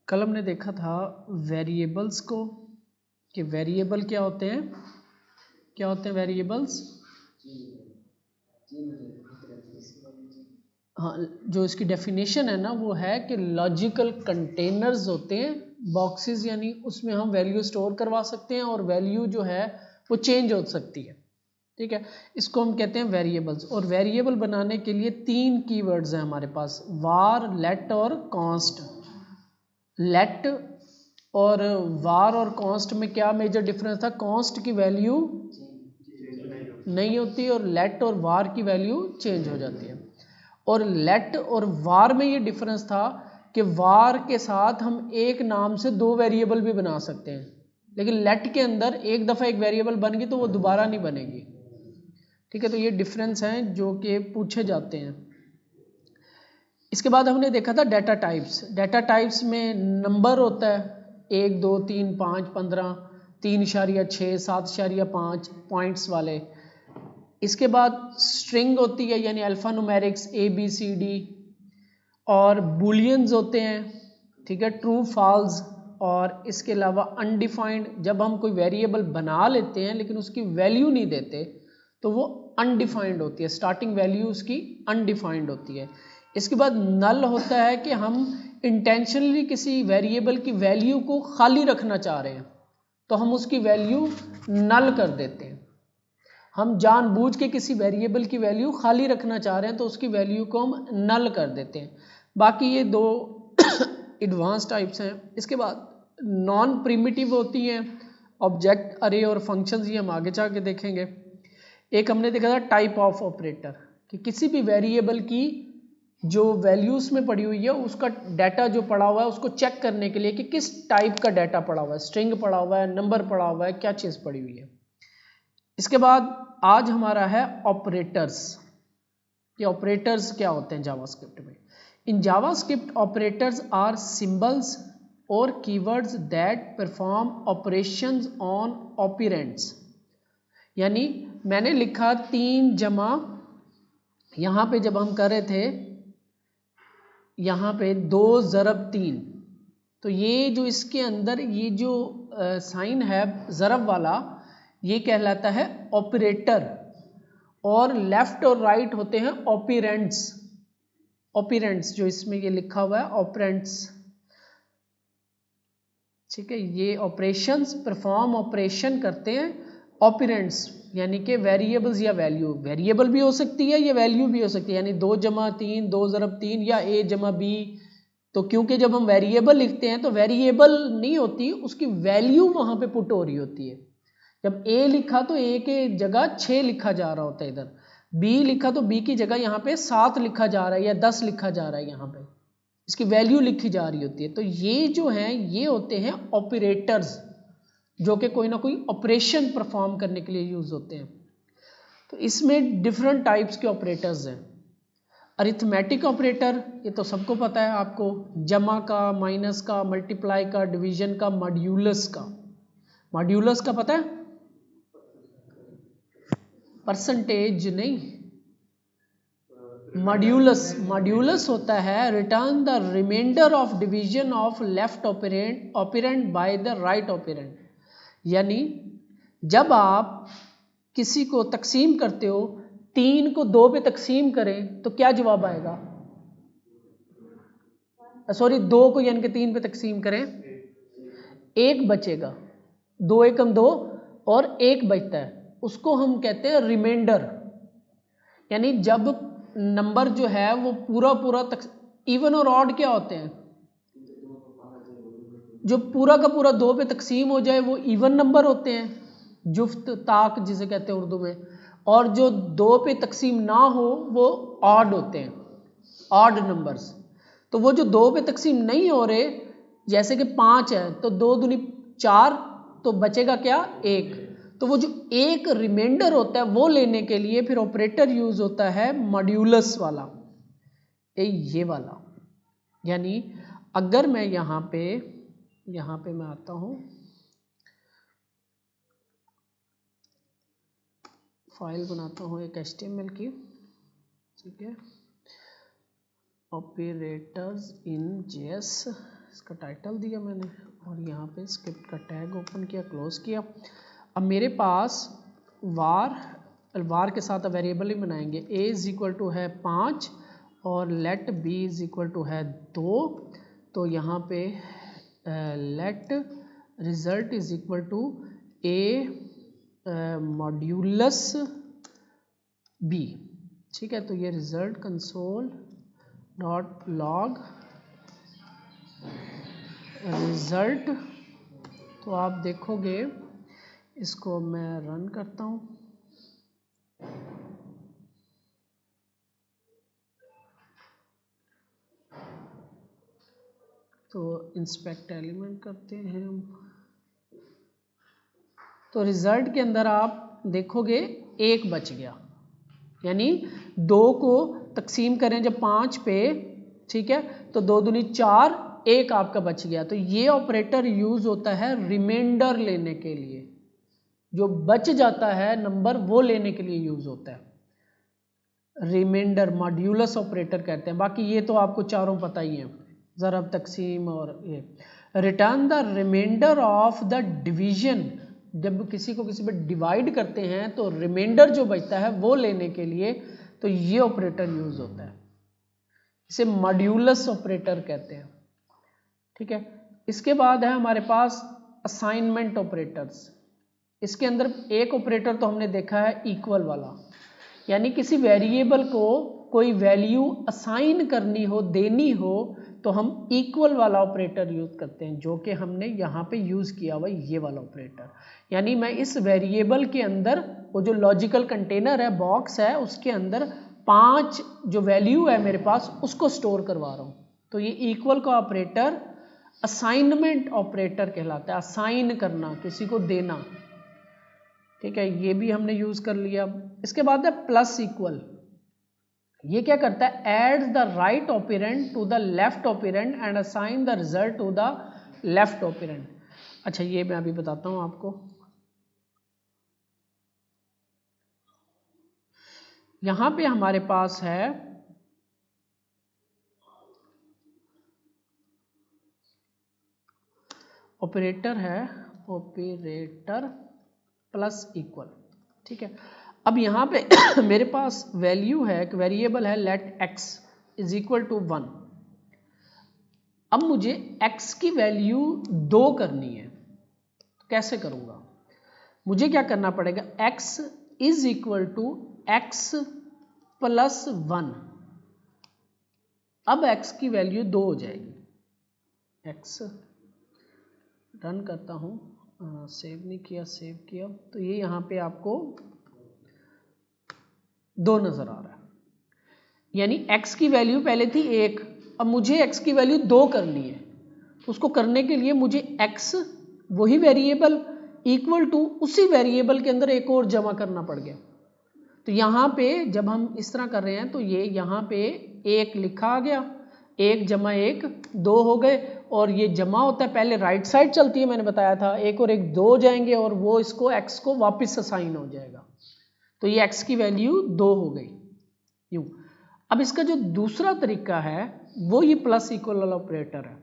कल हमने देखा था वेरिएबल्स को कि वेरिएबल क्या होते हैं, क्या होते हैं वेरिएबल्स। हाँ, जो इसकी डेफिनेशन है ना वो है कि लॉजिकल कंटेनर्स होते हैं, बॉक्सेस, यानी उसमें हम वैल्यू स्टोर करवा सकते हैं और वैल्यू जो है वो चेंज हो सकती है। ठीक है, इसको हम कहते हैं वेरिएबल्स। और वेरिएबल बनाने के लिए 3 कीवर्ड्स हैं हमारे पास, वार, लेट और कॉन्स्ट। लेट और वार और कॉन्स्ट में क्या मेजर डिफरेंस था? कॉन्स्ट की वैल्यू नहीं होती और लेट और वार की वैल्यू चेंज हो जाती है। और लेट और वार में ये डिफरेंस था कि वार के साथ हम एक नाम से 2 वेरिएबल भी बना सकते हैं, लेकिन लेट के अंदर एक दफ़ा एक वेरिएबल बन गई तो वो दोबारा नहीं बनेगी। ठीक है, तो ये डिफरेंस हैं जो कि पूछे जाते हैं। इसके बाद हमने देखा था डाटा टाइप्स। डाटा टाइप्स में नंबर होता है 1, 2, 3, 5, 15, 3.6, 7.5 पॉइंट्स वाले। इसके बाद स्ट्रिंग होती है यानी अल्फ़ा न्यूमेरिक्स ABCD, और बुलियंस होते हैं, ठीक है, ट्रू फॉल्स। और इसके अलावा अनडिफाइंड, जब हम कोई वेरिएबल बना लेते हैं लेकिन उसकी वैल्यू नहीं देते तो वो अनडिफाइंड होती है, स्टार्टिंग वैल्यू उसकी अनडिफाइंड होती है। इसके बाद नल होता है कि हम इंटेंशनली किसी वेरिएबल की वैल्यू को खाली रखना चाह रहे हैं तो हम उसकी वैल्यू नल कर देते हैं। हम जानबूझ के किसी वेरिएबल की वैल्यू खाली रखना चाह रहे हैं तो उसकी वैल्यू को हम नल कर देते हैं। बाकी ये 2 एडवांस टाइप्स हैं। इसके बाद नॉन प्रिमिटिव होती हैं ऑब्जेक्ट, अरे और फंक्शंस, ये हम आगे जाके देखेंगे। एक हमने देखा था टाइप ऑफ ऑपरेटर, कि किसी भी वेरिएबल की जो वैल्यूज में पड़ी हुई है उसका डाटा जो पड़ा हुआ है उसको चेक करने के लिए कि किस टाइप का डाटा पड़ा हुआ है, स्ट्रिंग पड़ा हुआ है, नंबर पड़ा हुआ है, क्या चीज़ पड़ी हुई है। इसके बाद आज हमारा है ऑपरेटर्स। ये ऑपरेटर्स क्या होते हैं जावास्क्रिप्ट में? In JavaScript operators are symbols और keywords that perform operations on operands. यानी मैंने लिखा 3 जमा, यहाँ पे जब हम कर रहे थे यहाँ पे 2 ज़रब 3, तो ये जो इसके अंदर ये जो साइन है ज़रब वाला, ये कहलाता है ऑपरेटर। और लेफ्ट और राइट होते हैं ऑपरेंड्स। ऑपरेंड्स जो इसमें ये लिखा हुआ है ऑपरेंड्स, ठीक है, ये ऑपरेशंस परफॉर्म ऑपरेशन करते हैं ऑपरेंड्स, यानी कि वेरिएबल्स या वैल्यू। वेरिएबल भी हो सकती है या वैल्यू भी हो सकती है, यानी 2 जमा 3, 2 ज़रब 3 या A जमा B। तो क्योंकि जब हम वेरिएबल लिखते हैं तो वेरिएबल नहीं होती, उसकी वैल्यू वहाँ पे पुट हो रही होती है। जब A लिखा तो A के जगह 6 लिखा जा रहा होता है, इधर B लिखा तो B की जगह यहाँ पे 7 लिखा जा रहा है या 10 लिखा जा रहा है, यहाँ पे इसकी वैल्यू लिखी जा रही होती है। तो ये जो हैं ये होते हैं ऑपरेटर्स, जो कि कोई ना कोई ऑपरेशन परफॉर्म करने के लिए यूज होते हैं। तो इसमें डिफरेंट टाइप्स के ऑपरेटर्स हैं। अरिथमेटिक ऑपरेटर, ये तो सबको पता है आपको, जमा का, माइनस का, मल्टीप्लाई का, डिवीजन का, मॉड्यूलस का। मॉड्यूलस का पता है? परसेंटेज नहीं, मॉड्यूलस। मॉड्यूलस होता है return the remainder of division of left operand by the right operand. यानी जब आप किसी को तकसीम करते हो, 3 को 2 पे तकसीम करें तो क्या जवाब आएगा? सॉरी, 2 को यानी कि 3 पे तकसीम करें, 1 बचेगा, 2 एकम 2 और 1 बचता है, उसको हम कहते हैं रिमाइंडर। यानी जब नंबर जो है वो पूरा पूरा इवन और ऑड क्या होते हैं? जो पूरा का पूरा 2 पे तकसीम हो जाए वो इवन नंबर होते हैं, जुफ्त ताक जिसे कहते हैं उर्दू में। और जो 2 पे तकसीम ना हो वो ऑड होते हैं, ऑड नंबर्स। तो वो जो 2 पे तकसीम नहीं हो रहे, जैसे कि 5 है तो 2 दूनी 4, तो बचेगा क्या? 1। तो वो जो एक रिमाइंडर होता है वो लेने के लिए फिर ऑपरेटर यूज होता है मॉड्यूलस वाला, ये वाला। यानी अगर मैं यहाँ पे मैं आता हूँ, फाइल बनाता हूँ एक HTML की, ठीक है, ऑपरेटर्स इन JS, इसका टाइटल दिया मैंने और यहाँ पे स्क्रिप्ट का टैग ओपन किया, क्लोज किया। अब मेरे पास वार के साथ वेरिएबल ही बनाएंगे। a इज इक्वल टू है 5 और let b is equal to है 2। तो यहाँ पे let result is equal to a modulus b। ठीक है, तो ये result console dot log result. तो आप देखोगे, इसको मैं रन करता हूँ, तो इंस्पेक्ट एलिमेंट करते हैं हम। तो रिजल्ट के अंदर आप देखोगे 1 बच गया, यानी 2 को तकसीम करें जब 5 पे, ठीक है, तो 2 दूनी 4, 1 आपका बच गया। तो ये ऑपरेटर यूज होता है रिमाइंडर लेने के लिए, जो बच जाता है नंबर वो लेने के लिए यूज होता है। रिमाइंडर मॉड्यूलस ऑपरेटर कहते हैं। बाकी ये तो आपको चारों पता ही है, ज़रब, तकसीम और ये। Return the remainder of the division, जब किसी को किसी पे डिवाइड करते हैं तो रिमाइंडर जो बचता है वो लेने के लिए तो ये ऑपरेटर यूज होता है, इसे मॉड्यूलस ऑपरेटर कहते हैं। ठीक है, इसके बाद है हमारे पास असाइनमेंट ऑपरेटर्स। इसके अंदर एक ऑपरेटर तो हमने देखा है इक्वल वाला, यानी किसी वेरिएबल को कोई वैल्यू असाइन करनी हो, देनी हो, तो हम इक्वल वाला ऑपरेटर यूज करते हैं, जो कि हमने यहाँ पे यूज किया हुआ ये वाला ऑपरेटर। यानी मैं इस वेरिएबल के अंदर वो जो लॉजिकल कंटेनर है, बॉक्स है, उसके अंदर 5 जो वैल्यू है मेरे पास उसको स्टोर करवा रहा हूँ। तो ये इक्वल का ऑपरेटर असाइनमेंट ऑपरेटर कहलाता है, असाइन करना, किसी को देना। ठीक है, ये भी हमने यूज कर लिया। इसके बाद है प्लस इक्वल। ये क्या करता है, adds the right operand to the left operand and assign the result to the left operand. अच्छा, ये मैं अभी बताता हूं आपको। यहां पे हमारे पास है ऑपरेटर है, ऑपरेटर प्लस इक्वल। ठीक है, अब यहाँ पे मेरे पास वैल्यू है, एक वेरिएबल है let x is equal to 1। अब मुझे x की वैल्यू 2 करनी है, तो कैसे करूँगा? मुझे क्या करना पड़ेगा, x is equal to x plus 1। अब x की वैल्यू 2 हो जाएगी। x रन करता हूँ, सेव नहीं किया, सेव किया, तो ये यहाँ पे आपको 2 नजर आ रहा है। यानी x की वैल्यू पहले थी 1, अब मुझे x की वैल्यू 2 करनी है। तो उसको करने के लिए मुझे x वही वेरिएबल इक्वल टू उसी वेरिएबल के अंदर एक और जमा करना पड़ गया। तो यहाँ पे जब हम इस तरह कर रहे हैं तो ये यहाँ पे 1 लिखा आ गया, 1 जमा 1 2 हो गए, और ये जमा होता है, पहले राइट साइड चलती है, मैंने बताया था, 1 और 1 2 हो जाएंगे और वो इसको x को वापस असाइन हो जाएगा। तो ये x की वैल्यू 2 हो गई यूं। अब इसका जो दूसरा तरीका है वो ये प्लस इक्वल वाला ऑपरेटर है,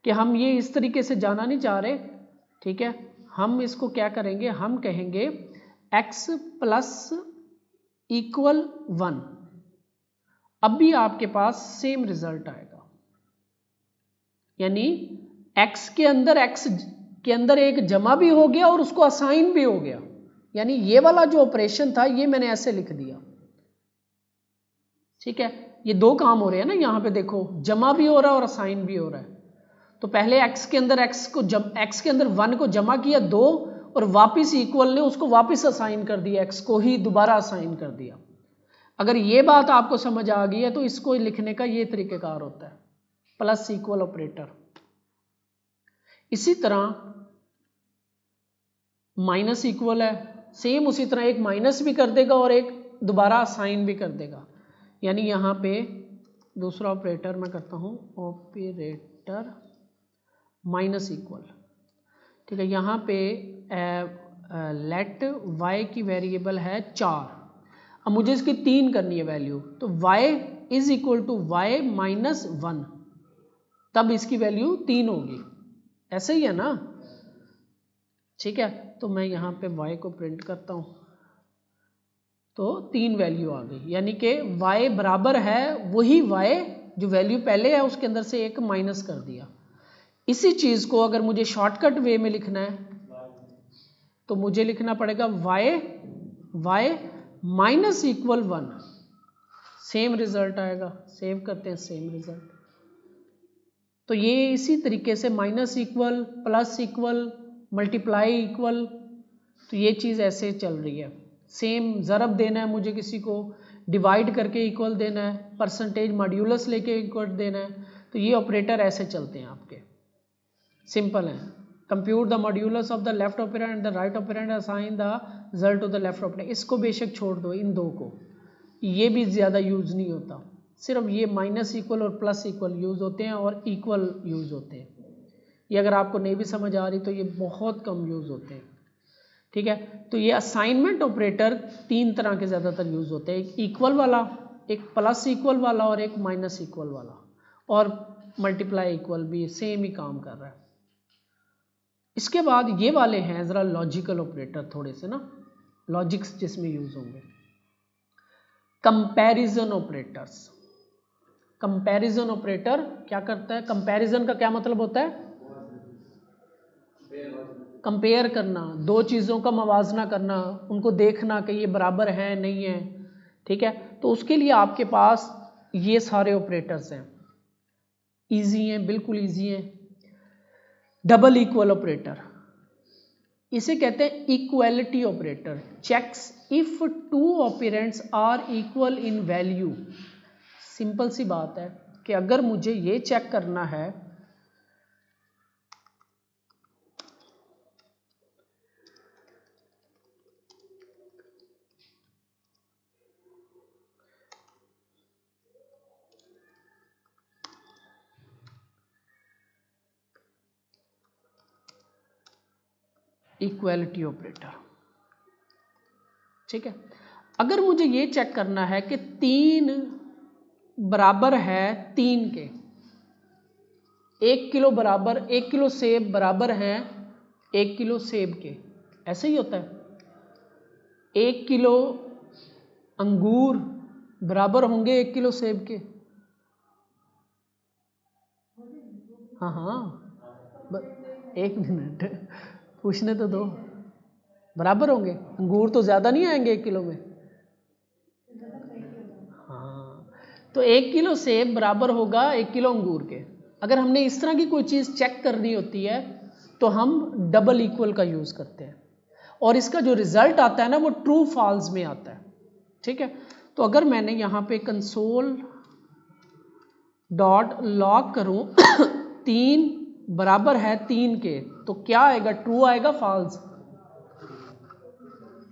कि हम ये इस तरीके से जाना नहीं चाह रहे। ठीक है, हम इसको क्या करेंगे, हम कहेंगे x प्लस इक्वल 1। अब भी आपके पास सेम रिजल्ट आएगा, यानी x के अंदर एक जमा भी हो गया और उसको असाइन भी हो गया। यानी ये वाला जो ऑपरेशन था ये मैंने ऐसे लिख दिया। ठीक है, ये 2 काम हो रहे हैं ना, यहाँ पे देखो, जमा भी हो रहा है और असाइन भी हो रहा है। तो पहले x के अंदर x के अंदर 1 को जमा किया 2, और वापिस इक्वल ने उसको वापिस असाइन कर दिया, x को ही दोबारा असाइन कर दिया। अगर ये बात आपको समझ आ गई है तो इसको लिखने का ये तरीकेकार होता है, प्लस इक्वल ऑपरेटर। इसी तरह माइनस इक्वल है, सेम उसी तरह एक माइनस भी कर देगा और एक दोबारा असाइन भी कर देगा। यानी यहाँ पे दूसरा ऑपरेटर मैं करता हूँ, ऑपरेटर माइनस इक्वल। ठीक है, यहाँ पे लेट y की वेरिएबल है 4। अब मुझे इसकी 3 करनी है वैल्यू, तो y is equal to y minus 1। तब इसकी वैल्यू 3 होगी, ऐसे ही है ना। ठीक है, तो मैं यहाँ पे y को प्रिंट करता हूँ, तो 3 वैल्यू आ गई, यानी कि y बराबर है वही y जो वैल्यू पहले है उसके अंदर से एक माइनस कर दिया। इसी चीज़ को अगर मुझे शॉर्टकट वे में लिखना है तो मुझे लिखना पड़ेगा y minus equal 1, same result आएगा। सेव करते हैं, सेम रिजल्ट। तो ये इसी तरीके से minus equal, plus equal, multiply equal, तो ये चीज़ ऐसे चल रही है। सेम ज़रब देना है मुझे किसी को, डिवाइड करके इक्वल देना है, परसेंटेज मॉड्यूलस लेके इक्वल देना है, तो ये ऑपरेटर ऐसे चलते हैं आपके, सिंपल है। Compute the modulus of the left operand and the right operand, assign the result to the left operand. इसको बेशक छोड़ दो, इन दो को, ये भी ज़्यादा यूज़ नहीं होता, सिर्फ ये माइनस इक्वल और प्लस इक्वल यूज़ होते हैं और इक्वल यूज़ होते हैं। ये अगर आपको नहीं भी समझ आ रही तो ये बहुत कम यूज़ होते हैं। ठीक है, तो ये असाइनमेंट ऑपरेटर 3 तरह के ज़्यादातर यूज़ होते हैं, एक इक्वल वाला, एक प्लस इक्वल वाला और एक माइनस इक्वल वाला, और मल्टीप्लाई इक्वल भी सेम ही काम कर रहा है। इसके बाद ये वाले हैं ज़रा लॉजिकल ऑपरेटर, थोड़े से ना लॉजिक्स जिसमें यूज़ होंगे। Comparison operators. कंपैरिजन ऑपरेटर क्या करता है? कंपैरिजन का क्या मतलब होता है? कंपेयर करना, दो चीज़ों का मवाजना करना, उनको देखना कि ये बराबर है नहीं है। ठीक है, तो उसके लिए आपके पास ये सारे ऑपरेटर्स हैं, इजी हैं, बिल्कुल इजी हैं। डबल इक्वल ऑपरेटर, इसे कहते हैं equality operator. Checks if two operands are equal in value. Simple सी बात है कि अगर मुझे ये चेक करना है इक्वलिटी ऑपरेटर, ठीक है, अगर मुझे ये चेक करना है कि 3 बराबर है 3 के, 1 किलो बराबर 1 किलो सेब बराबर हैं 1 किलो सेब के, ऐसे ही होता है। 1 किलो अंगूर बराबर होंगे 1 किलो सेब के। हाँ हाँ, एक मिनट पूछने तो दो, बराबर होंगे? अंगूर तो ज़्यादा नहीं आएंगे 1 किलो में। हाँ, तो 1 किलो सेब बराबर होगा 1 किलो अंगूर के। अगर हमने इस तरह की कोई चीज़ चेक करनी होती है तो हम डबल इक्वल का यूज़ करते हैं, और इसका जो रिज़ल्ट आता है ना वो ट्रू फॉल्स में आता है। ठीक है, तो अगर मैंने यहाँ पे कंसोल डॉट लॉग करूँ 3 बराबर है 3 के, तो क्या आएगा? ट्रू आएगा, फॉल्स?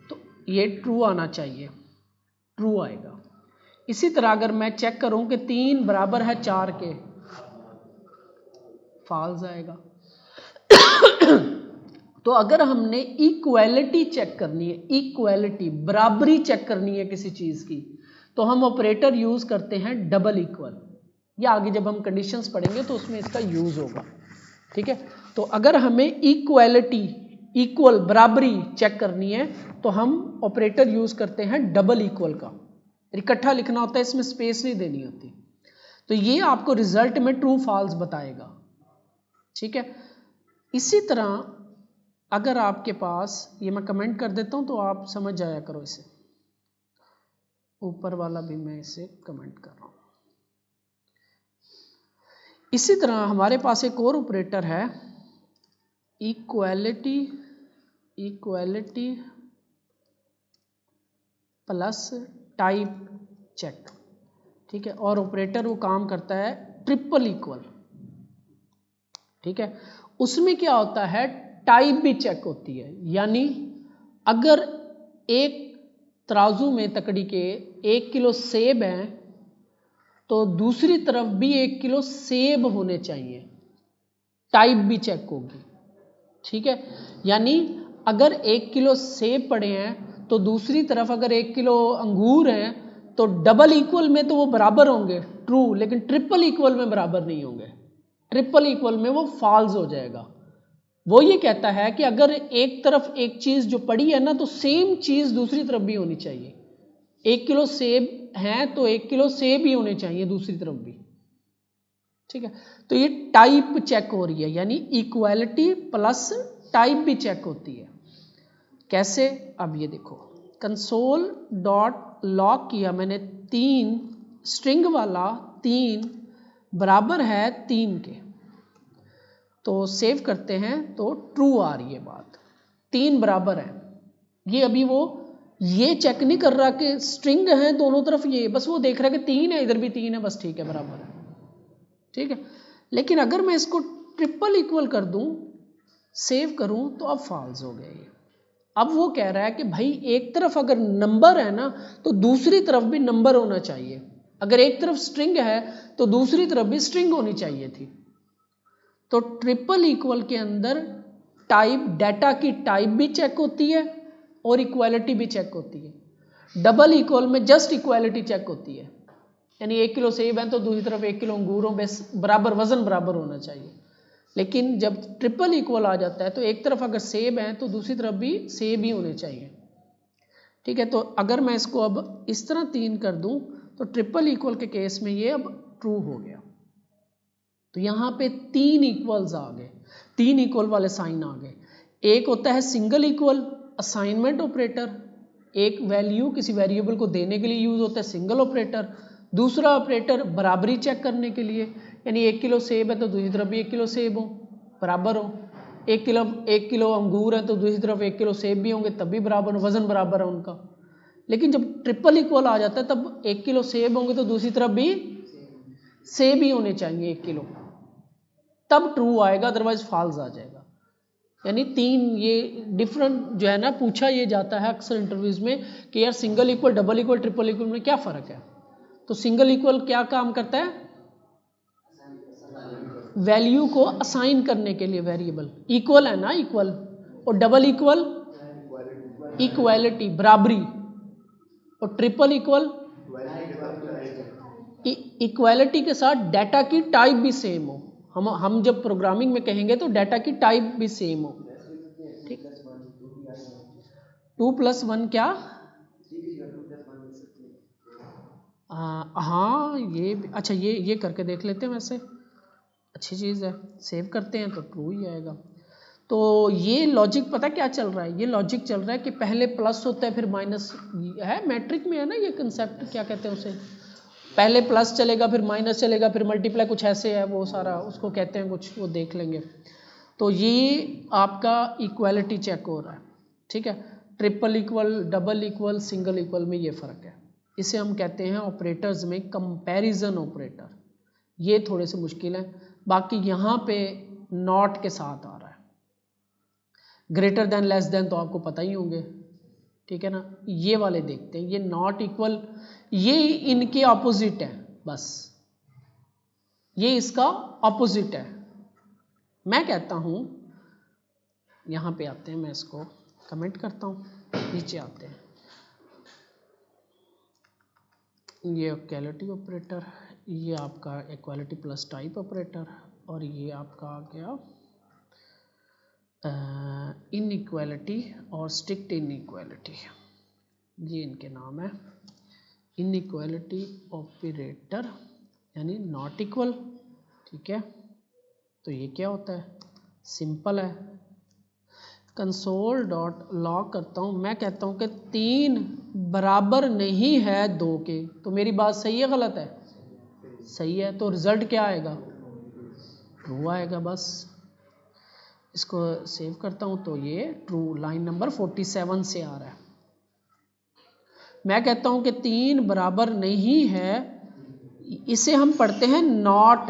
तो ये ट्रू आना चाहिए, ट्रू आएगा। इसी तरह अगर मैं चेक करूं कि 3 बराबर है 4 के, फॉल्स आएगा। तो अगर हमने इक्वालिटी चेक करनी है, इक्वालिटी बराबरी चेक करनी है किसी चीज़ की, तो हम ऑपरेटर यूज़ करते हैं डबल इक्वल, या आगे जब हम कंडीशंस पढ़ेंगे तो उसमें इसका यूज़ होगा। ठीक है, तो अगर हमें इक्वालिटी, इक्वल बराबरी चेक करनी है तो हम ऑपरेटर यूज़ करते हैं डबल इक्वल का। इकट्ठा लिखना होता है, इसमें स्पेस नहीं देनी होती, तो ये आपको रिजल्ट में ट्रू फॉल्स बताएगा। ठीक है, इसी तरह अगर आपके पास, ये मैं कमेंट कर देता हूं तो आप समझ जाया करो इसे, ऊपर वाला भी मैं इसे कमेंट कर रहा हूं। इसी तरह हमारे पास एक और ऑपरेटर है equality, equality plus type check. ठीक है, और ऑपरेटर वो काम करता है ट्रिपल इक्वल। ठीक है, उसमें क्या होता है? टाइप भी चेक होती है, यानी अगर एक तराजू में तकड़ी के 1 किलो सेब हैं तो दूसरी तरफ भी 1 किलो सेब होने चाहिए, टाइप भी चेक होगी। ठीक है, यानी अगर 1 किलो सेब पड़े हैं तो दूसरी तरफ अगर 1 किलो अंगूर हैं तो डबल इक्वल में तो वो बराबर होंगे, ट्रू, लेकिन ट्रिपल इक्वल में बराबर नहीं होंगे। ट्रिपल इक्वल में वो फॉल्स हो जाएगा। वो ये कहता है कि अगर एक तरफ एक चीज जो पड़ी है ना, तो सेम चीज दूसरी तरफ भी होनी चाहिए। 1 किलो सेब हैं तो 1 किलो सेब ही होने चाहिए दूसरी तरफ भी, ठीक है। तो ये टाइप चेक हो रही है, यानी इक्वालिटी प्लस टाइप भी चेक होती है। कैसे? अब ये देखो, कंसोल डॉट लॉग किया मैंने 3, स्ट्रिंग वाला 3 बराबर है 3 के, तो सेव करते हैं तो ट्रू आ रही है बात, 3 बराबर है। ये अभी वो ये चेक नहीं कर रहा कि स्ट्रिंग है दोनों तरफ, ये बस वो देख रहा है कि 3 है, इधर भी 3 है, बस ठीक है, बराबर है, ठीक है। लेकिन अगर मैं इसको ट्रिपल इक्वल कर दूं, सेव करूं, तो अब फॉल्स हो गया ये। अब वो कह रहा है कि भाई एक तरफ अगर नंबर है ना, तो दूसरी तरफ भी नंबर होना चाहिए। अगर एक तरफ स्ट्रिंग है तो दूसरी तरफ भी स्ट्रिंग होनी चाहिए थी। तो ट्रिपल इक्वल के अंदर टाइप, डाटा की टाइप भी चेक होती है और इक्वालिटी भी चेक होती है। डबल इक्वल में जस्ट इक्वालिटी चेक होती है, यानी 1 किलो सेब है तो दूसरी तरफ 1 किलो अंगूर हो, बस बराबर वजन बराबर होना चाहिए। लेकिन जब ट्रिपल इक्वल आ जाता है तो एक तरफ अगर सेब है तो दूसरी तरफ भी सेब ही होने चाहिए, ठीक है। तो अगर मैं इसको अब इस तरह 3 कर दूं, तो ट्रिपल इक्वल के केस में ये अब ट्रू हो गया। तो यहाँ पे 3 इक्वल्स आ गए, 3 इक्वल वाले साइन आ गए। एक होता है सिंगल इक्वल, असाइनमेंट ऑपरेटर, एक वैल्यू किसी वेरिएबल को देने के लिए यूज होता है सिंगल ऑपरेटर। दूसरा ऑपरेटर बराबरी चेक करने के लिए, यानी 1 किलो सेब है तो दूसरी तरफ भी 1 किलो सेब हो, बराबर हो। 1 किलो अंगूर है तो दूसरी तरफ 1 किलो सेब भी होंगे, तब भी बराबर हो, वजन बराबर है उनका। लेकिन जब ट्रिपल इक्वल आ जाता है तब 1 किलो सेब होंगे तो दूसरी तरफ भी सेब ही होने चाहिए 1 किलो, तब ट्रू आएगा, अदरवाइज फॉल्स आ जाएगा। यानी 3 ये डिफरेंट जो है ना पूछा ये जाता है अक्सर इंटरव्यूज में कि यार single equal, double equal, triple equal में क्या फ़र्क है। तो सिंगल इक्वल क्या काम करता है? वैल्यू को असाइन करने के लिए वेरिएबल। इक्वल है ना इक्वल, और डबल इक्वल इक्वालिटी, बराबरी, और ट्रिपल इक्वल इक्वालिटी के साथ डाटा की टाइप भी सेम हो। हम जब प्रोग्रामिंग में कहेंगे तो डाटा की टाइप भी सेम हो, ठीक। 2+1 क्या? हाँ ये अच्छा, ये करके देख लेते हैं, वैसे अच्छी चीज़ है। सेव करते हैं तो ट्रू ही आएगा। तो ये लॉजिक पता क्या चल रहा है? ये लॉजिक चल रहा है कि पहले प्लस होता है फिर माइनस है, मैट्रिक में है ना ये कंसेप्ट, क्या कहते हैं उसे, पहले प्लस चलेगा फिर माइनस चलेगा फिर मल्टीप्लाई, कुछ ऐसे है वो सारा, उसको कहते हैं कुछ, वो देख लेंगे। तो ये आपका इक्वालिटी चेक हो रहा है, ठीक है। Triple equal, double equal, single equal में ये फ़र्क है। इसे हम कहते हैं ऑपरेटर्स में कंपैरिजन ऑपरेटर। ये थोड़े से मुश्किल हैं, बाकी यहाँ पे नॉट के साथ आ रहा है। ग्रेटर देन, लेस देन तो आपको पता ही होंगे, ठीक है ना। ये वाले देखते हैं, ये नॉट इक्वल, ये इनके ऑपोजिट है, बस ये इसका ऑपोजिट है। मैं कहता हूं, यहां पे आते हैं, मैं इसको कमेंट करता हूं, नीचे आते हैं, ये इक्वालिटी ऑपरेटर, ये आपका इक्वालिटी प्लस टाइप ऑपरेटर, और ये आपका आ गया इनइक्वालिटी और स्ट्रिक्ट इनइक्वालिटी, ये इनके नाम है। इनइक्वालिटी ऑपरेटर यानी नॉट इक्वल, ठीक है। तो ये क्या होता है? सिंपल है। कंसोल डॉट लॉग करता हूँ, मैं कहता हूँ कि 3 बराबर नहीं है 2 के, तो मेरी बात सही है गलत है? सही है। तो रिजल्ट क्या आएगा? ट्रू आएगा। बस इसको सेव करता हूँ तो ये ट्रू, लाइन नंबर 47 से आ रहा है। मैं कहता हूँ कि 3 बराबर नहीं है, इसे हम पढ़ते हैं नॉट,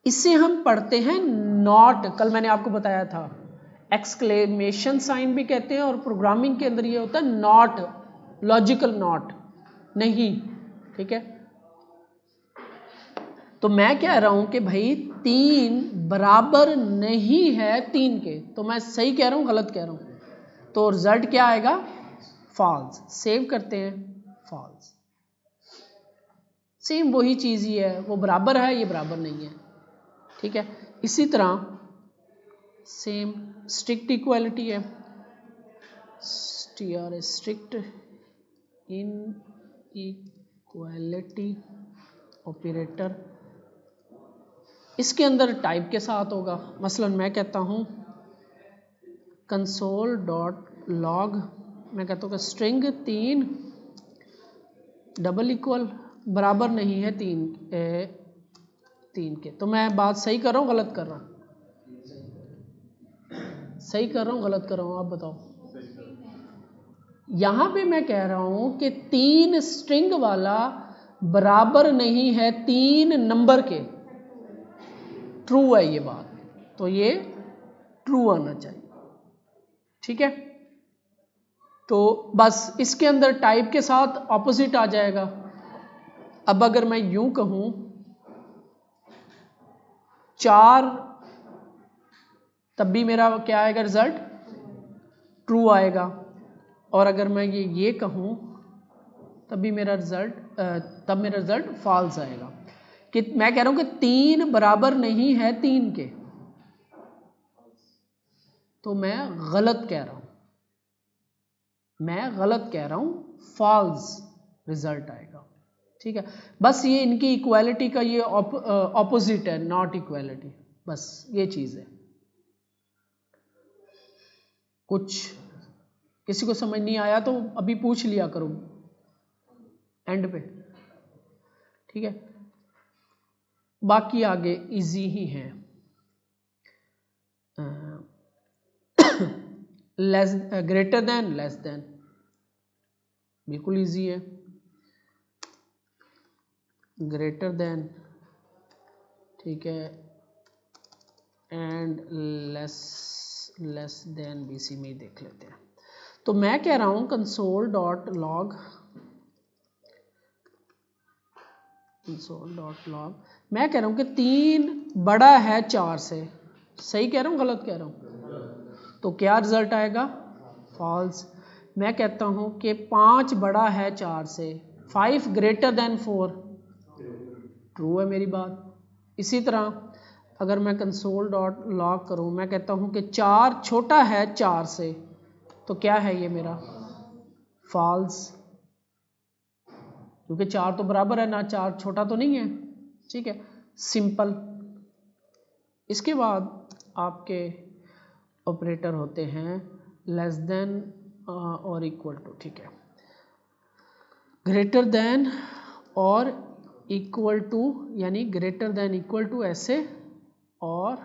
इसे हम पढ़ते हैं नॉट। कल मैंने आपको बताया था एक्सक्लेमेशन साइन भी कहते हैं, और प्रोग्रामिंग के अंदर ये होता है नॉट, लॉजिकल नॉट, नहीं, ठीक है। तो मैं कह रहा हूं कि भाई 3 बराबर नहीं है 3 के, तो मैं सही कह रहा हूं गलत कह रहा हूं? तो रिजल्ट क्या आएगा? फॉल्स। सेव करते हैं, फॉल्स। सेम वही चीज़ ही है, वो बराबर है, ये बराबर नहीं है, ठीक है। इसी तरह सेम स्ट्रिक्ट इक्वालिटी है, स्ट्रिक्ट इन इक्वालिटी ऑपरेटर, इसके अंदर टाइप के साथ होगा। मसलन मैं कहता हूँ कंसोल डॉट लॉग, मैं कहता हूँ कि स्ट्रिंग 3 डबल इक्वल बराबर नहीं है 3 के। तो मैं बात सही कर रहा हूँ गलत कर रहा हूँ? सही कर रहा हूँ गलत कर रहा हूँ, आप बताओ। यहाँ पे मैं कह रहा हूँ कि 3 स्ट्रिंग वाला बराबर नहीं है 3 नंबर के, ट्रू है ये बात, तो ये ट्रू आना चाहिए, ठीक है। तो बस इसके अंदर टाइप के साथ ऑपोजिट आ जाएगा। अब अगर मैं यूं कहूं 4, तब भी मेरा क्या आएगा रिजल्ट? ट्रू आएगा। और अगर मैं ये कहूं तब भी मेरा रिजल्ट फॉल्स आएगा। कि मैं कह रहा हूं कि 3 बराबर नहीं है 3 के, तो मैं गलत कह रहा हूं, फॉल्स रिजल्ट आएगा, ठीक है। बस ये इनकी इक्वालिटी का ये ऑपोजिट है, नॉट इक्वालिटी, बस ये चीज है। कुछ किसी को समझ नहीं आया तो अभी पूछ लिया करो एंड पे, ठीक है। बाकी आगे इजी ही है। Less greater than, less then बिल्कुल इजी है। ग्रेटर देन, ठीक है, एंड लेस देन बीसी में ही देख लेते हैं। तो मैं कह रहा हूं कंसोल डॉट लॉग, मैं कह रहा हूं कि 3 बड़ा है 4 से, सही कह रहा हूं गलत कह रहा हूं? तो क्या रिजल्ट आएगा? फॉल्स। मैं कहता हूं कि 5 बड़ा है 4 से, 5 ग्रेटर देन 4, ट्रू है मेरी बात। इसी तरह अगर मैं कंसोल डॉट लॉग करूं, मैं कहता हूं कि 4 छोटा है 4 से, तो क्या है ये मेरा? फॉल्स, क्योंकि 4 तो बराबर है ना, 4 छोटा तो नहीं है, ठीक है, सिंपल। इसके बाद आपके ऑपरेटर होते हैं लेस देन और इक्वल टू, ठीक है, ग्रेटर देन और इक्वल टू, यानी ग्रेटर देन इक्वल टू ऐसे, और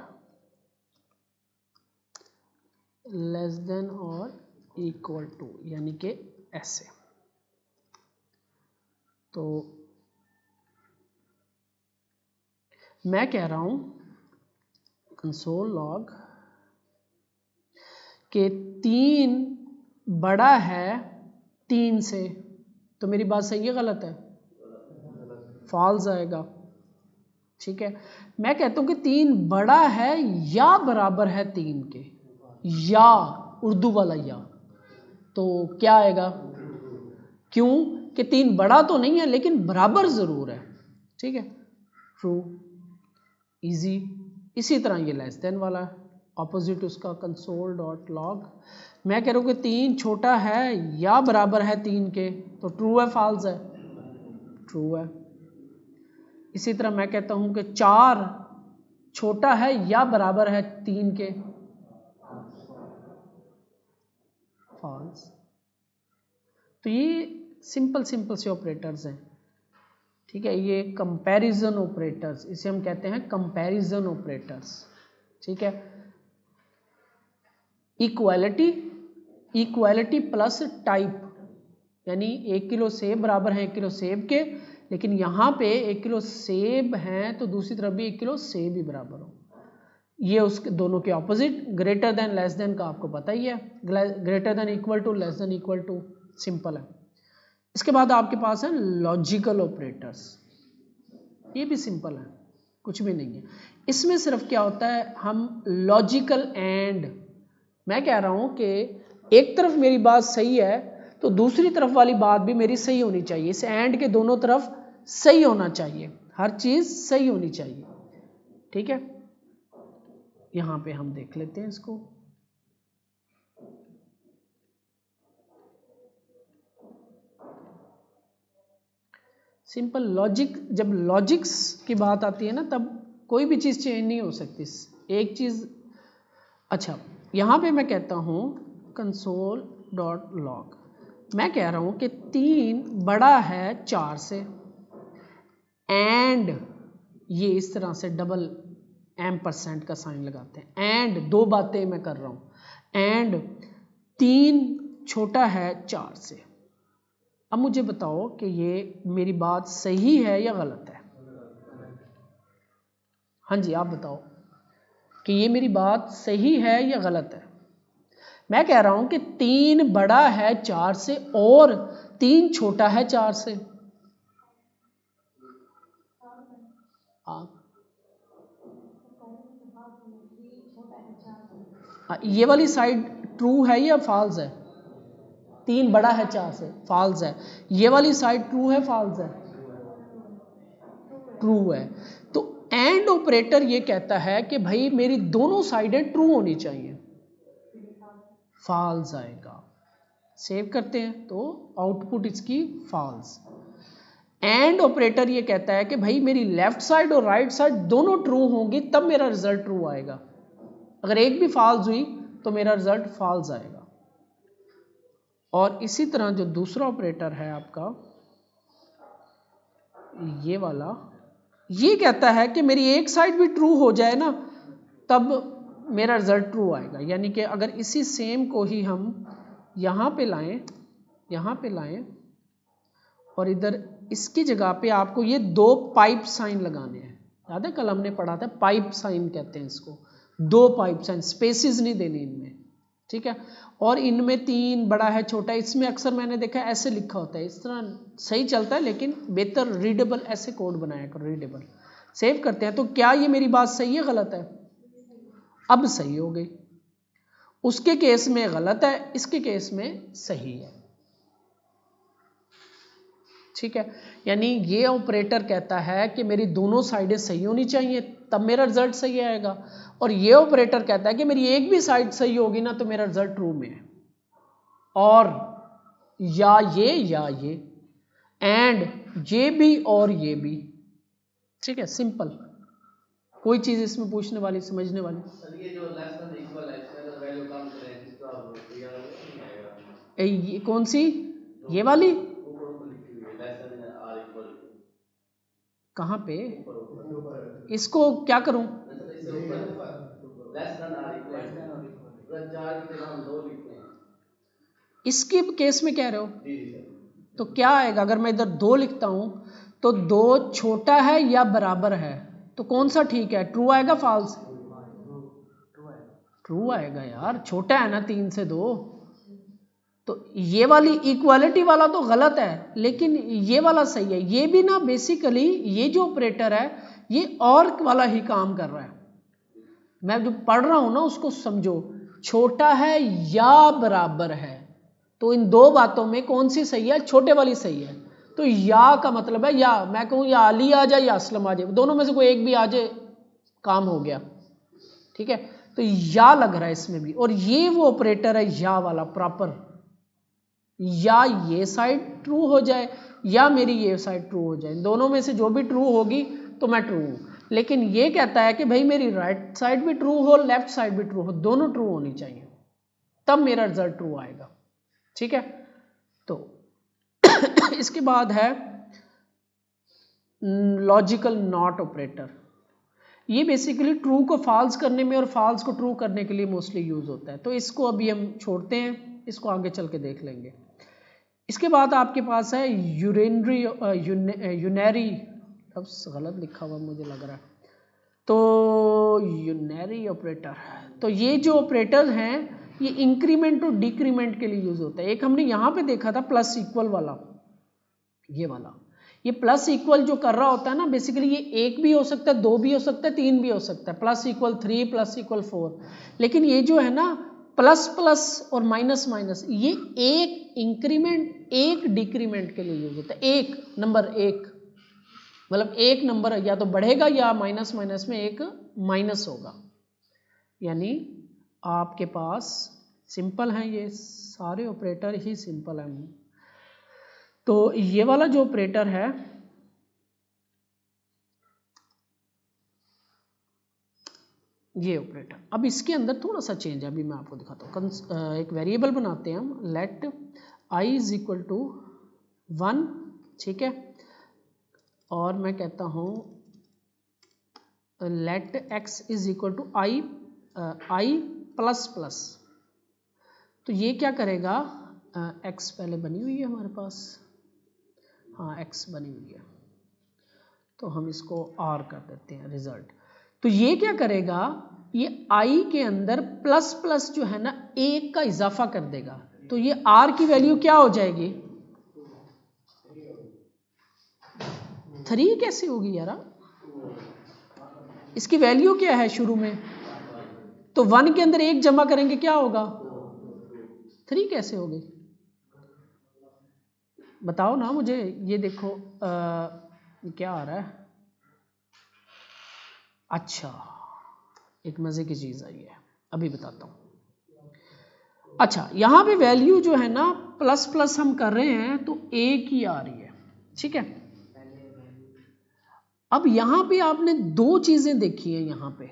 लेस देन और इक्वल टू यानी कि ऐसे। तो मैं कह रहा हूं कंसोल लॉग के 3 बड़ा है 3 से, तो मेरी बात सही है गलत है? फॉल्स आएगा, ठीक है। मैं कहता हूं कि 3 बड़ा है या बराबर है 3 के, या उर्दू वाला या, तो क्या आएगा? क्यों कि 3 बड़ा तो नहीं है लेकिन बराबर जरूर है, ठीक है, ट्रू, इजी। इसी तरह ये लेस देन वाला है, ऑपोजिट उसका कंसोल डॉट लॉग, मैं कह रहा हूं कि 3 छोटा है या बराबर है 3 के, तो ट्रू है फॉल्स है? ट्रू है। इसी तरह मैं कहता हूं कि 4 छोटा है या बराबर है 3 के, फॉल्स। तो ये सिंपल से ऑपरेटर्स हैं, ठीक है। ये कंपैरिजन ऑपरेटर्स, इसे हम कहते हैं कंपैरिजन ऑपरेटर्स, ठीक है। इक्वालिटी प्लस टाइप, यानी 1 किलो सेब बराबर है 1 किलो सेब के, लेकिन यहाँ पे 1 किलो सेब हैं तो दूसरी तरफ भी 1 किलो सेब ही बराबर हो, ये उसके दोनों के opposite. Greater than less than का आपको पता ही है, greater than equal to, less than equal to, simple है। इसके बाद आपके पास है लॉजिकल ऑपरेटर्स, ये भी सिंपल है, कुछ भी नहीं है। इसमें सिर्फ क्या होता है, हम लॉजिकल एंड, मैं कह रहा हूं कि एक तरफ मेरी बात सही है तो दूसरी तरफ वाली बात भी मेरी सही होनी चाहिए, इस एंड के दोनों तरफ सही होना चाहिए, हर चीज सही होनी चाहिए। ठीक है, यहां पे हम देख लेते हैं इसको। सिंपल लॉजिक, जब लॉजिक्स की बात आती है ना तब कोई भी चीज चेंज नहीं हो सकती, एक चीज। अच्छा, यहां पे मैं कहता हूं console.log, मैं कह रहा हूं कि 3 बड़ा है 4 से, एंड ये इस तरह से डबल %, का साइन लगाते हैं, एंड 2 बातें मैं कर रहा हूं, एंड 3 छोटा है 4 से। अब मुझे बताओ कि ये मेरी बात सही है या गलत है? हाँ जी, आप बताओ कि ये मेरी बात सही है या गलत है। मैं कह रहा हूं कि 3 बड़ा है 4 से और 3 छोटा है 4 से। ये वाली साइड ट्रू है या फॉल्स है? 3 बड़ा है 4 से, फॉल्स है। ये वाली साइड ट्रू है, फॉल्स है? ट्रू है। तो एंड ऑपरेटर ये कहता है कि भाई मेरी दोनों साइडें ट्रू होनी चाहिए, फॉल्स आएगा। सेव करते हैं तो आउटपुट इसकी फॉल्स। एंड ऑपरेटर ये कहता है कि भाई मेरी लेफ्ट साइड और राइट साइड दोनों ट्रू होंगी तब मेरा रिजल्ट ट्रू आएगा, अगर एक भी फॉल्स हुई तो मेरा रिजल्ट फॉल्स आएगा। और इसी तरह जो दूसरा ऑपरेटर है आपका ये वाला, ये कहता है कि मेरी एक साइड भी ट्रू हो जाए ना तब मेरा रिजल्ट ट्रू आएगा। यानी कि अगर इसी सेम को ही हम यहाँ पे लाएं और इधर इसकी जगह पे आपको ये 2 पाइप साइन लगाने हैं। याद है कल हमने पढ़ा था, पाइप साइन कहते हैं इसको, 2 पाइप साइन, स्पेसिस नहीं देनी इनमें। ठीक है, और इनमें 3 बड़ा है छोटा है, इसमें अक्सर मैंने देखा है ऐसे लिखा होता है, इस तरह सही चलता है लेकिन बेहतर रीडेबल ऐसे कोड बनाया करो, रीडेबल। सेव करते हैं तो क्या ये मेरी बात सही है गलत है? अब सही हो गई। उसके केस में गलत है, इसके केस में सही है। ठीक है, यानी ये ऑपरेटर कहता है कि मेरी दोनों साइडें सही होनी चाहिए तब मेरा रिजल्ट सही आएगा, और ये ऑपरेटर कहता है कि मेरी एक भी साइड सही होगी ना तो मेरा रिजल्ट ट्रू में है। और या ये एंड ये भी और ये भी। ठीक है, सिंपल, कोई चीज इसमें पूछने वाली, समझने वाली? सर ये जो लेस देन इक्वल है इसमें अगर वैल्यू कम करें किस तरह ये नहीं आएगा? ये कौन सी? ये वाली ऊपर लिखी हुई है less than or equal to, कहाँ पे? ऊपर इसको क्या करूं? Less than or equal to, 4 की जगह हम 2 लिखते हैं। इसके केस में कह रहे हो? जी जी सर। तो क्या आएगा अगर मैं इधर 2 लिखता हूं तो 2 छोटा है या बराबर है, तो कौन सा ठीक है? ट्रू आएगा, फॉल्स? ट्रू आएगा यार, छोटा है ना 3 से 2। तो ये वाली इक्वालिटी वाला तो गलत है लेकिन ये वाला सही है। ये भी ना बेसिकली ये जो ऑपरेटर है ये और वाला ही काम कर रहा है। मैं जो पढ़ रहा हूं ना उसको समझो, छोटा है या बराबर है, तो इन 2 बातों में कौन सी सही है? छोटे वाली सही है। तो या का मतलब है, या मैं कहूं या अली आ जाए या असलम आ जाए, दोनों में से कोई एक भी आ जाए काम हो गया। ठीक है, तो या लग रहा है इसमें भी, और ये वो ऑपरेटर है या वाला प्रॉपर, या ये साइड ट्रू हो जाए या मेरी ये साइड ट्रू हो जाए, दोनों में से जो भी ट्रू होगी तो मैं ट्रू हूं। लेकिन ये कहता है कि भाई मेरी राइट साइड भी ट्रू हो, लेफ्ट साइड भी ट्रू हो, दोनों ट्रू होनी चाहिए तब मेरा रिजल्ट ट्रू आएगा। ठीक है, तो इसके बाद है लॉजिकल नॉट ऑपरेटर। ये बेसिकली ट्रू को फॉल्स करने में और फॉल्स को ट्रू करने के लिए मोस्टली यूज होता है, तो इसको अभी हम छोड़ते हैं, इसको आगे चल के देख लेंगे। इसके बाद आपके पास है यूनरी, अब गलत लिखा हुआ मुझे लग रहा है, तो यूनरी ऑपरेटर। तो ये जो ऑपरेटर हैं ये इंक्रीमेंट और डिक्रीमेंट के लिए यूज होता है। एक हमने यहाँ पे देखा था प्लस इक्वल वाला, ये वाला, ये प्लस इक्वल जो कर रहा होता है ना बेसिकली ये 1 भी हो सकता है, 2 भी हो सकता है, 3 भी हो सकता है, प्लस इक्वल 3, प्लस इक्वल 4। लेकिन ये जो है ना प्लस प्लस और माइनस माइनस, ये एक इंक्रीमेंट एक डिक्रीमेंट के लिए यूज होता है, एक नंबर 1। मतलब एक नंबर या तो बढ़ेगा या माइनस माइनस में एक माइनस होगा, यानी आपके पास सिंपल है, ये सारे ऑपरेटर ही सिंपल है। तो ये वाला जो ऑपरेटर है ये ऑपरेटर, अब इसके अंदर थोड़ा सा चेंज है, अभी मैं आपको दिखाता हूँ। एक वेरिएबल बनाते हैं हम, let i is equal to 1, ठीक है, और मैं कहता हूँ let x is equal to i plus plus. तो ये क्या करेगा, एक्स पहले बनी हुई है हमारे पास, हाँ एक्स बनी हुई है, तो हम इसको आर कर देते हैं रिजल्ट। तो ये क्या करेगा, ये आई के अंदर प्लस प्लस जो है ना एक का इजाफा कर देगा, तो ये आर की वैल्यू क्या हो जाएगी, 3 कैसे होगी यार, इसकी वैल्यू क्या है शुरू में, तो 1 के अंदर एक जमा करेंगे क्या होगा, 3 कैसे होगी, बताओ ना मुझे। ये देखो क्या आ रहा है, अच्छा एक मजे की चीज आई है, अभी बताता हूं। अच्छा यहां पे वैल्यू जो है ना प्लस प्लस हम कर रहे हैं तो एक ही आ रही है, ठीक है। अब यहां पे आपने दो चीजें देखी है, यहां पे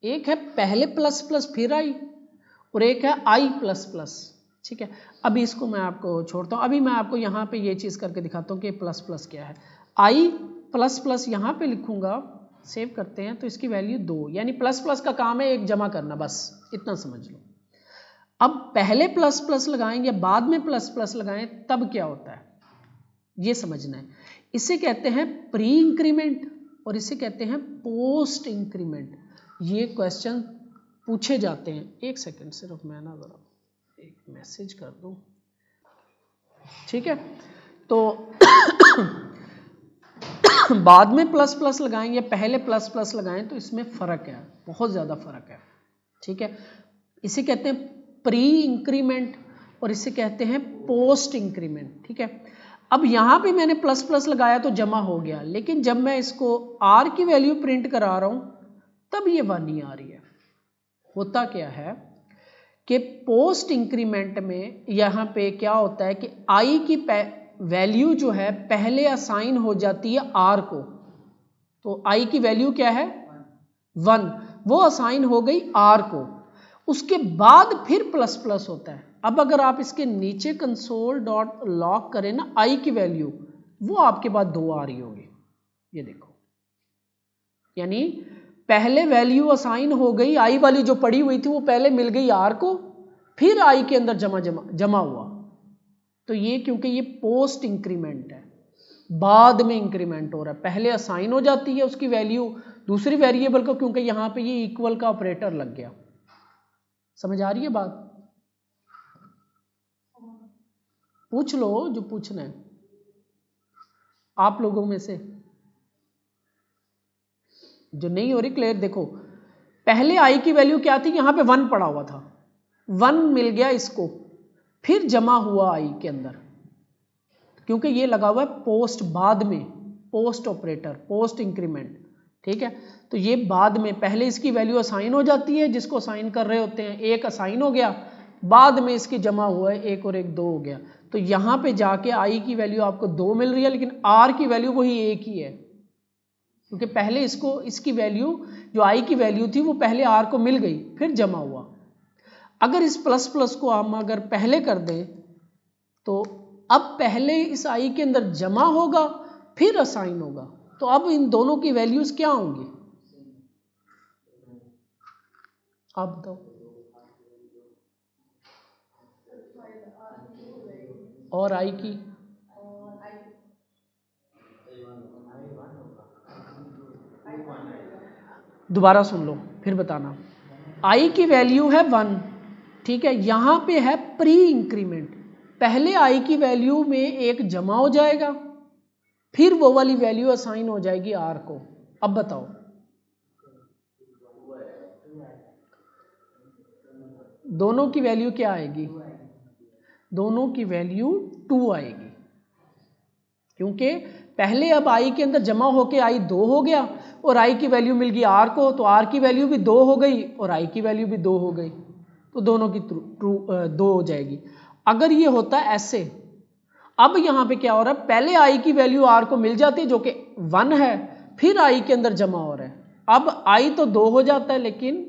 एक है पहले प्लस प्लस फिर आई, और एक है आई प्लस प्लस, ठीक है। अभी इसको मैं आपको छोड़ता हूं, अभी मैं आपको यहां पे ये चीज करके दिखाता हूं कि प्लस प्लस क्या है। आई प्लस प्लस यहां पे लिखूंगा, सेव करते हैं, तो इसकी वैल्यू 2, यानी प्लस प्लस का काम है एक जमा करना, बस इतना समझ लो। अब पहले प्लस प्लस लगाएं या बाद में प्लस प्लस लगाएं तब क्या होता है ये समझना है। इसे कहते हैं प्री इंक्रीमेंट और इसे कहते हैं पोस्ट इंक्रीमेंट। ये क्वेश्चन पूछे जाते हैं। एक सेकंड सिर्फ मैं ना जरा एक मैसेज कर दूं, ठीक है। तो बाद में प्लस प्लस लगाएं या पहले प्लस प्लस लगाएं तो इसमें फर्क है, बहुत ज्यादा फर्क है, ठीक है। इसे कहते हैं प्री इंक्रीमेंट और इसे कहते हैं पोस्ट इंक्रीमेंट, ठीक है। अब यहां पे मैंने प्लस प्लस लगाया तो जमा हो गया, लेकिन जब मैं इसको आर की वैल्यू प्रिंट करा रहा हूं तब ये 1 नहीं आ रही है। होता क्या है कि पोस्ट इंक्रीमेंट में यहां पे क्या होता है कि आई की वैल्यू जो है पहले असाइन हो जाती है आर को, तो आई की वैल्यू क्या है 1, वो असाइन हो गई आर को, उसके बाद फिर प्लस प्लस होता है। अब अगर आप इसके नीचे कंसोल डॉट लॉग करें ना आई की वैल्यू, वो आपके पास 2 आ रही होगी, ये देखो, यानी पहले वैल्यू असाइन हो गई आई वाली जो पड़ी हुई थी वो पहले मिल गई आर को, फिर आई के अंदर जमा हुआ। तो ये क्योंकि ये पोस्ट इंक्रीमेंट है, बाद में इंक्रीमेंट हो रहा है, पहले असाइन हो जाती है उसकी वैल्यू दूसरी वेरिएबल को, क्योंकि यहां पे ये इक्वल का ऑपरेटर लग गया। समझ आ रही है बात? पूछ लो जो पूछना है आप लोगों में से, जो नहीं हो रही क्लियर। देखो पहले आई की वैल्यू क्या थी, यहां पे 1 पड़ा हुआ था, 1 मिल गया इसको, फिर जमा हुआ आई के अंदर, क्योंकि ये लगा हुआ है पोस्ट, बाद में, पोस्ट ऑपरेटर, पोस्ट इंक्रीमेंट, ठीक है। तो ये बाद में, पहले इसकी वैल्यू असाइन हो जाती है, जिसको असाइन कर रहे होते हैं, एक असाइन हो गया, बाद में इसकी जमा हुआ है, एक और एक 2 हो गया। तो यहां पे जाके आई की वैल्यू आपको 2 मिल रही है, लेकिन आर की वैल्यू वही एक ही है, क्योंकि पहले इसको, इसकी वैल्यू जो आई की वैल्यू थी वो पहले आर को मिल गई, फिर जमा हुआ। अगर इस प्लस प्लस को हम अगर पहले कर दें तो अब पहले इस आई के अंदर जमा होगा फिर असाइन होगा, तो अब इन दोनों की वैल्यूज क्या होंगी आप बताओ। और आई की दोबारा सुन लो फिर बताना। आई की वैल्यू है 1, ठीक है, यहां पे है प्री इंक्रीमेंट, पहले आई की वैल्यू में एक जमा हो जाएगा, फिर वो वाली वैल्यू असाइन हो जाएगी आर को। अब बताओ दोनों की वैल्यू क्या आएगी, दोनों की वैल्यू 2 आएगी, क्योंकि पहले अब आई के अंदर जमा होके आई 2 हो गया और आई की वैल्यू मिल गई आर को, तो आर की वैल्यू भी 2 हो गई और आई की वैल्यू भी 2 हो गई, तो दोनों की ट्रू 2 हो जाएगी। अगर ये होता है ऐसे, अब यहाँ पे क्या हो रहा है, पहले आई की वैल्यू आर को मिल जाती है जो कि 1 है, फिर आई के अंदर जमा हो रहा है। अब आई तो 2 हो जाता है, लेकिन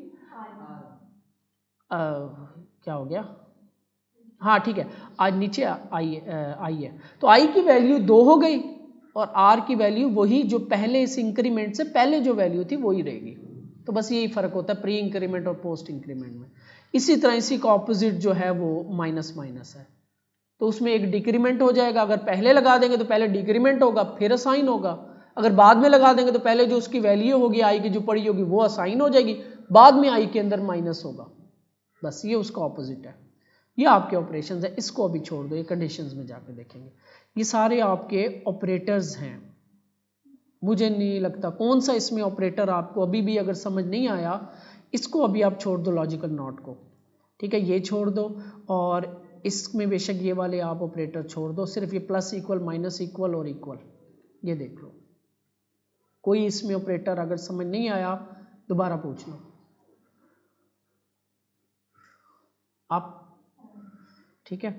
क्या हो गया, हाँ ठीक है, आज नीचे आई है, तो आई की वैल्यू 2 हो गई और आर की वैल्यू वही जो पहले इस इंक्रीमेंट से पहले जो वैल्यू थी वही रहेगी। तो बस यही फर्क होता है प्री इंक्रीमेंट और पोस्ट इंक्रीमेंट में। इसी तरह इसी का ऑपोजिट जो है वो माइनस माइनस है, तो उसमें एक डिक्रीमेंट हो जाएगा। अगर पहले लगा देंगे तो पहले डिक्रीमेंट होगा फिर असाइन होगा, अगर बाद में लगा देंगे तो पहले जो उसकी वैल्यू होगी आई की जो पड़ी होगी वो असाइन हो जाएगी, बाद में आई के अंदर माइनस होगा। बस ये उसका ऑपोजिट है। ये आपके ऑपरेशंस है, इसको अभी छोड़ दो, ये कंडीशंस में जाकर देखेंगे। ये सारे आपके ऑपरेटर्स हैं। मुझे नहीं लगता कौन सा इसमें ऑपरेटर आपको अभी भी अगर समझ नहीं आया, इसको अभी आप छोड़ दो लॉजिकल नॉट को, ठीक है, ये छोड़ दो, और इसमें बेशक ये वाले आप ऑपरेटर छोड़ दो, सिर्फ ये प्लस इक्वल माइनस इक्वल और इक्वल ये देख लो। कोई इसमें ऑपरेटर अगर समझ नहीं आया दोबारा पूछ लो आप, ठीक है।